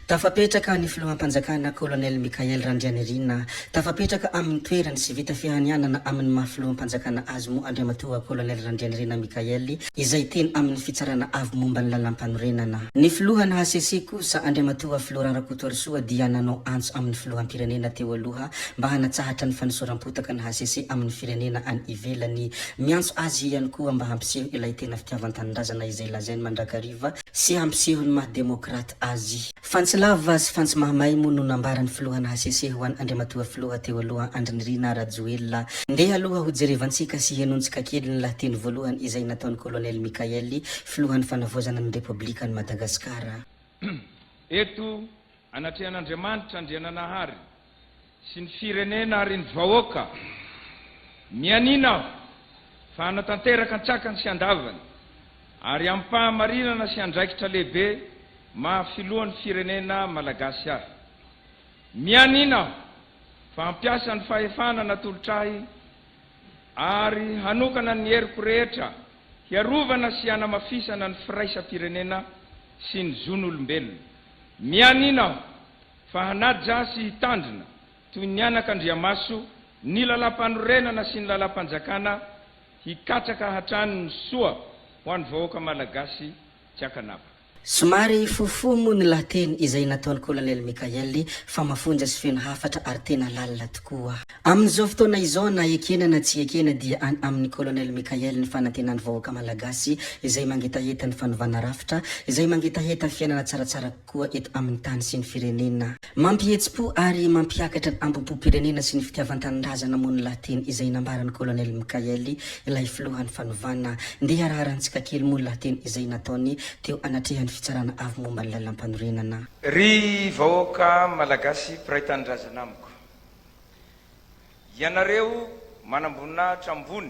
Tafapetraka ny filoham-panjakana Colonel Mikael Randrianirina tafapetraka amin'ny toerany sy vita fihanianana amin'ny mahafiloham-panjakana azy mo Andriamatoa Colonel Randrianirina Mikael izay teny amin'ny fitsarana avy momba ny lalam-panorenana. Ny filohana HCC kosa Andriamatoa Florent Rakotoarisoa dia nanao antso amin'ny filoham-pirenena teo aloha mba hanatsahatra ny fanosoram-potaka ny HCC amin'ny firenena any ivelany. Miantso azy ihany koa mba hampiseho ilay tena fitiavan-tanindrazana izay lazainy mandrakariva sy hampiseho ny maha-demokrata azy. Lava sy fantsy mahamay mo no nambarany filohana HCC ho an'ny Andriamatoa filoha teo aloha Andrinirina Rajoelina. Ndeha aloha ho jerevantsika sy henontsika kely ny lahateny voalohany izay nataon'ny Colonel Mikael filohan'ny fanavozana ny Republika ny Madagasikara. Eto anatrehan'Andriamanitra Andriananahary sy ny firenena ary ny vahoaka mianina fa hanatanteraka an-tsakany sy andavany ary ampahamarinana sy andraikitra lehibe mahafilohan'ny firenena malagasy ahy. Mianina fa hampiasa ny fahefana natolotrahy ary hanokana ny heriko rehetra hiarovana sy hanamafisana ny firaisam-pirenena sy ny zon'olombelona. Mianina fa hanaja sy hitandrina toy ny anak'Andriamaso ny lalam-panorenana sy ny lalam-panjakana hikatraka hatrany ny soa ho an'ny vahoaka malagasy tsy hakanava. Somary fofo mo ny lahateny izay nataon'ny Colonel Mikael fa mafonja sy feno hafatra ary tena lalina tokoa. Amin'izao fotoana izao na ekena na tsy ekena dia amin'ny Colonel Mikael ny fanantenan'ny vahoaka malagasy izay mangetaheta ny fanovana rafitra izay mangetaheta fiainana tsaratsara koa eto amin'ny tany sy ny firenena. Mampihetsi-po ary mampiakatra ny ambom-pirenena sy ny fitiavan-tanindrazana mo ny lahateny izay nambaran'ny Colonel Mikael ilay filohan'ny fanovana. Ndeha araharantsika kely mo ny lahateny izay nataony teo anatrehany fitsarana avy momba ny lalam-panorenana. Ry vahoaka malagasy mpiray tanindrazana amiko. Ianareo manamboninahitra ambony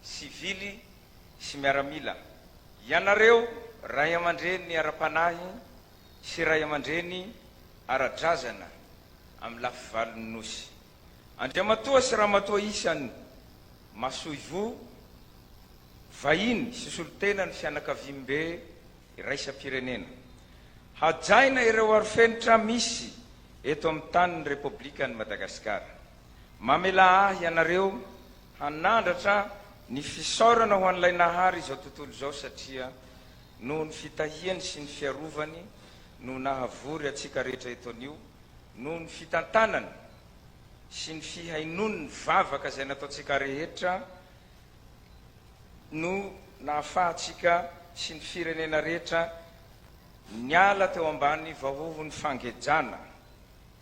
sivily sy miaramila. Ianareo ray aman-dreny ara-panahy sy ray aman-dreny ara-drazana amin'ny lafivalon'ny nosy. Andriamatoa sy ramatoa isany masoivo vahiny sy solotena ny fianakaviam-be iraisam-pirenena. Hajaina ireo arofenitra misy eto amin'ny tanin'ny Republika ny Madagasikara. Mamela ahy ianareo hanandratra ny fisaorana ho an'ilay nahary izao tontolo izao satria noho ny fitahiany sy ny fiarovany no nahavory atsika rehetra eto anio, noho ny fitantanany sy ny fihainony ny vavaka izay nataontsika rehetra no nahafahatsika sy ny firenena rehetra niala teo ambany vahohon'ny fangejana,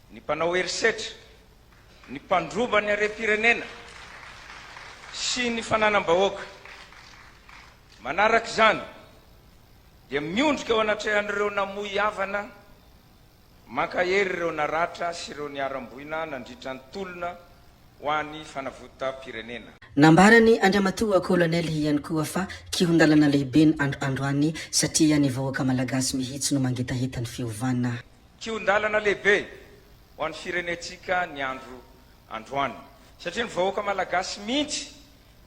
ny mpanao herisetra, ny mpandroba ny harem-pirenena sy ny fananam-bahoaka. Manaraka izany dia miondrika eo anatrehan'ireo namoy havana, mankahery ireo naratra sy ireo niaram-boina nandritra ny tolona ho an'ny fanavota-pirenena. Nambarany Andriamatoa Colonel ihany koa fa kihondalana lehibe ny androany satria ny vahoaka malagasy mihitsy no mangetaheta ny fiovana. Kihondalana lehibe ho an'ny firenetsika ny androany satria ny vahoaka malagasy mihitsy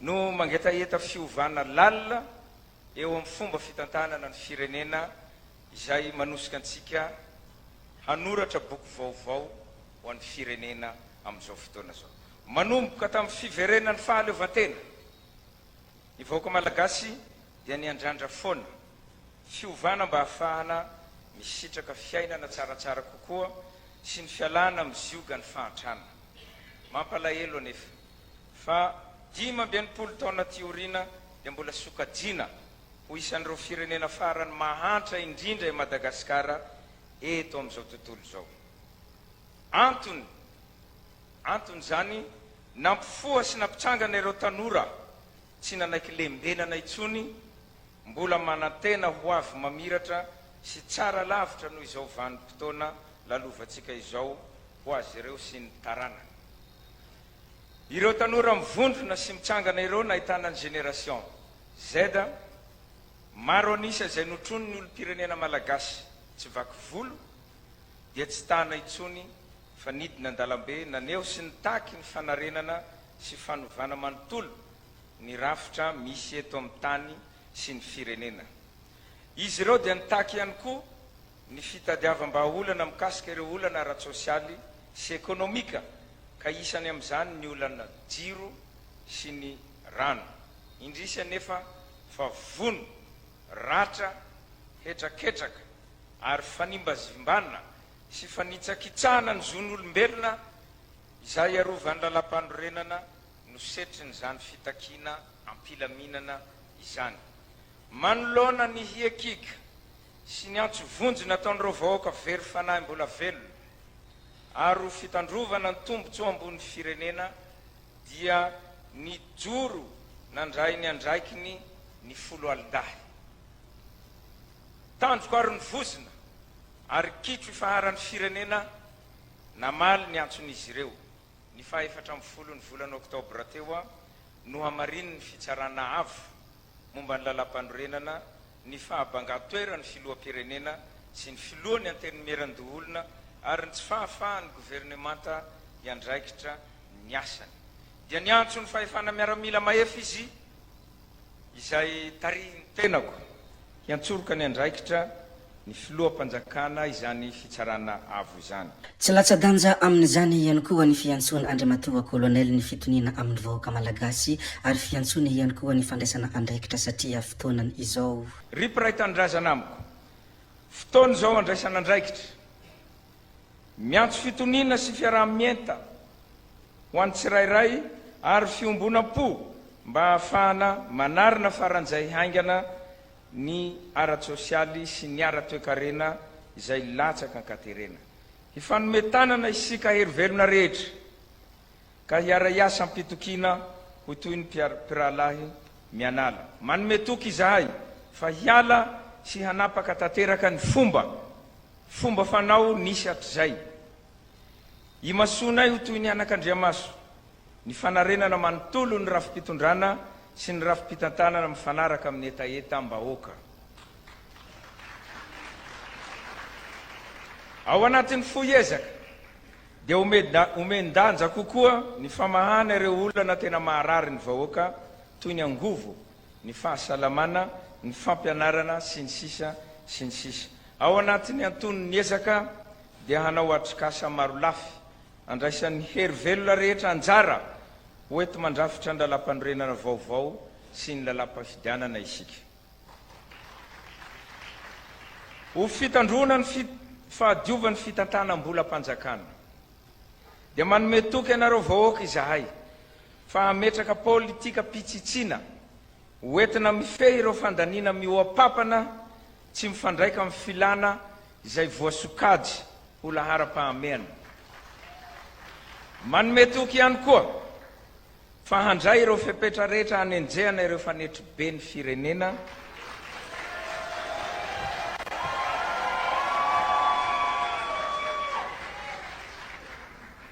no mangetaheta fiovana lalina eo amin'ny fomba fitantanana ny firenena izay manosika antsika hanoratra boky vaovao ho an'ny firenena amin'izao fotoana zao. Manomboka tamin'ny fiverenany fahaleovantena, ny vahoaka malagasy dia niandrandra foana fiovana mba hahafahana misitraka fiainana tsaratsara kokoa sy ny fialana mizioga ny fahantrana. Mampalahelo anefa fa 15 taona tiorina dia mbola sokajiana ho isan'ireo firenena farany mahantra indrindra i Madagasikara eto amin'izao tontolo izao. Antony zany nampifoha sy nampitsangana ireo tanora tsy nanaiky lembenana itsony mbola manantena ho avy mamiratra sy tsara lavitra noho izao vanim-potoana lalovantsika izao ho azy ireo sy ny tarana. Ireo tanora mivondrona sy mitsangana ireo nahitana ny generation Z, maro anisa izay notrony ny olom-pirenena malagasy tsy vaky volo dia tsy tana itsony fa nidina an-dalambe naneo sy nitaky ny fanarenana sy fanovana manontolo ny rafitra misy eto amin'ny tany sy ny firenena. Izy ireo dia nitaky ihany koa ny fitadiavam-baolana mikasika ireo olana ara-tsosialy sy ekonomika ka isany amin'izany ny olana jiro sy ny rano indrisy nefa fa vono ratra hetraketraka ary fanimbazimbana sy fanitsakitsahana ny zon'olombelona izay arovany lalam-panorenana no setriny zany fitakina ampilaminana izany manoloana ny hiekika sy ny antsovonjy nataon'ireo vahoaka very fanahy mbola velona ary ho fitandrovana ny tombontsoa ambony firenena dia ny joro nandray ny andraikiny ny folo alidahy tanjoko ary ny vozina ary kitro ifaharan'ny firenena namaly ny antson'izy ireo ny fahaefatra amin'ny folo ny volana oktobra teo no hamariny ny fitsarana avo momba ny lalam-panorenana ny fahabanga-toerany filoha-pirenena sy ny filoany antenimeran-doholona ary ny tsy fahafahan'ny governemanta iandraikitra ny asany dia ny antso ny fahefana miaramila mahefa izy izay tarihiny tenako hiantsoroka ny andraikitra ny filoha-panjakana izany fitsarana avo izany tsy latsa-danja amin'izany ihany koa ny fiantsoana Andriamatoa Kolonely ny fitoniana amin'ny vahoaka malagasy ary fiantsoana ihany koa ny fandraisana andraikitra satria fotoanany izao ripiray tandrazana amiko fotoana izao andraisana andraikitra miantso fitoniana sy fiaraha-mienta ho an'ny tsirairay ary fiombonam-po mba hahafahana manarina faranjay haingana ny ara-tsosialy sy ny ara-toekarena izay latsaka ankaterena hifanometanana isika herivelona rehetra ka hiara-iasa ampitokina ho toy ny mpirahalahy mianala manome toky izahay fa hiala sy hanapaka tanteraka ny fomba fanao nisy hatrizay imasonay ho toy ny anak'Andriamaso ny fanarenana manontolo ny rafi-pitondrana sy ny rafi-pitantanana mifanaraka amin'ny etaeta mbahoaka ao anatin'ny foiezaka dia omendanja kokoa ny famahana ireo olana tena maharary ny vahoaka toy ny angovo ny fahasalamana ny fampianarana sy ny sisa sy ny sisa ao anatin'ny antonony ezaka dia hanao atrikasa maro lafy andraisan'ny hery velona rehetra anjara hoety mandrafitra ny lalam-panorenana vaovao sy ny lalam-pafidianana isika ho fitandrona ny fahadiovan'ny fitantanam-bola-panjakana dia manome toky ianareo vahoaka izahay fa hametraka politika pitsitsina hoentina mifehy ireo fandaniana mioapapana tsy mifandraika amin'ny filana izay voasokajy ho lahara-pahameana manome toky ihany koa fa handray ireo fepetra rehetra hanenjehana ireo fanetry be ny firenena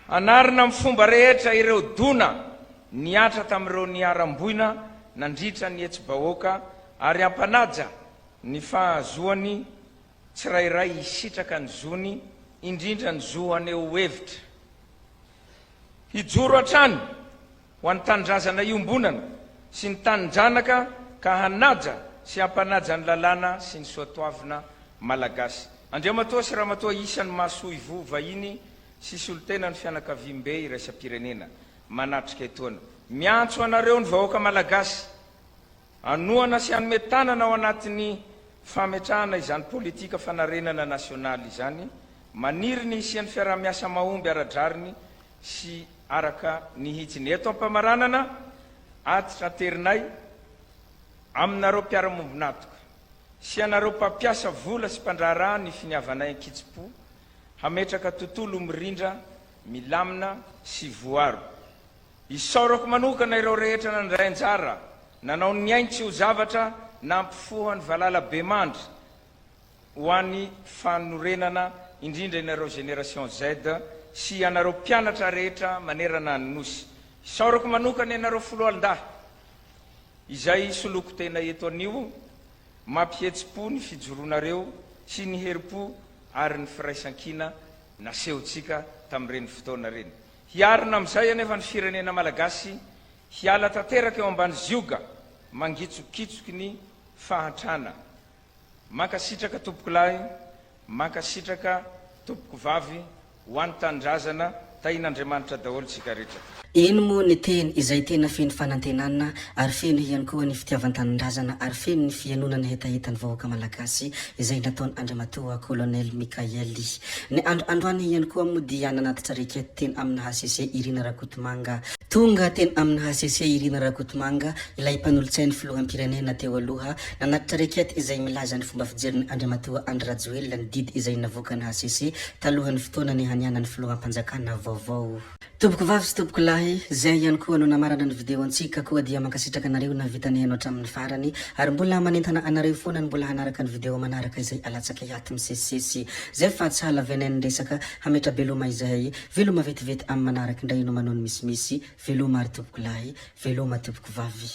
anarina amin'ny fomba rehetra ireo dona niatra tamin'ireo niaram-boina nandritra ny etsy-bahoaka ary ampanaja ny fahazoany tsirairay isitraka ny zony indrindra ny zo aneo hevitra hijoro hatrany ho an'ny tanindrazana iombonana sy ny taninjanaka ka hanaja sy hampanaja ny lalàna sy ny soatoavina malagasy Andriamatoa sy Ramatoa isan'ny mahasoa ivo vahiny sy solotena ny fianakaviam-be iraisam-pirenena manatrika etoana miantso anareo ny vahoaka malagasy anoana sy hanome tanana ao anatin'ny fametrahana izany politika fanarenana nasionaly izany maniry ny isian'ny fiaraha-miasa mahomby ara-drariny sy araka ny hitsiny eto ampamaranana atitra terinay aminareo mpiara-mombonatoka sy anareo mpampiasa vola sy mpandraharaha ny finiavanay ankitsipo hametraka tontolo mirindra milamina sy voaro isaorako manokana ireo rehetra nandray anjara nanao ny ainy tsy ho zavatra nampifohany valala be mandry ho an'ny fanorenana indrindra inareo génération Z sy anareo mpianatra rehetra manerana ny nosy isaorako manokana ianareo foloalindahy izay soloko tena eto anio mampihetsi-po ny fijoronareo sy ny heri-po ary ny firaisan-kina nasehontsika tamin'ireny fotoana reny hiarina amin'izay anefa ny firenena malagasy hiala tanteraka eo ambany zioga mangitsokitsoky ny fahantrana mankasitraka tompokolahy mankasitraka tompoko vavy ho any tanindrazana tain'Andriamanitra daholo tsika rehetra. Ino moa ny teny izay tena feno fanantenana ary feno ihany koa ny fitiavan-tanindrazana ary feno ny fianonana hetahitany vahoaka malagasy izay nataony Andriamatoa Colonel Mikaely. Ny androany ihany koa moa dia nanatitra rekety teny amin'ny HCC Irina Rakotomanga. Tonga teny amin'ny HCC Irina Rakotomanga ilay mpanolotsain'ny filoham-pirenena teo aloha nanatitra rekety izay milaza ny fomba fijeriny Andriamatoa Andry Rajoelina ny didy izay navoaka ny HCC talohan'ny fotoana ny hanianany filoham-panjakana vaovao. Tompoko vavy sy tompoko lahy, zay ihany koa no namarana ny video antsika koa dia mankasitraka anareo na vitany hainao hatramin'ny farany ary mbola manentana anareo foana ny mbola hanaraka ny video manaraka izay alatsaka hiaty misesisesy. Zay fa tsy halavenay resaka hametra beloma izay veloma vetivety amin'ny manaraka indray no manao ny misimisy veloma ary tompoko lahy, veloma tompoko vavy.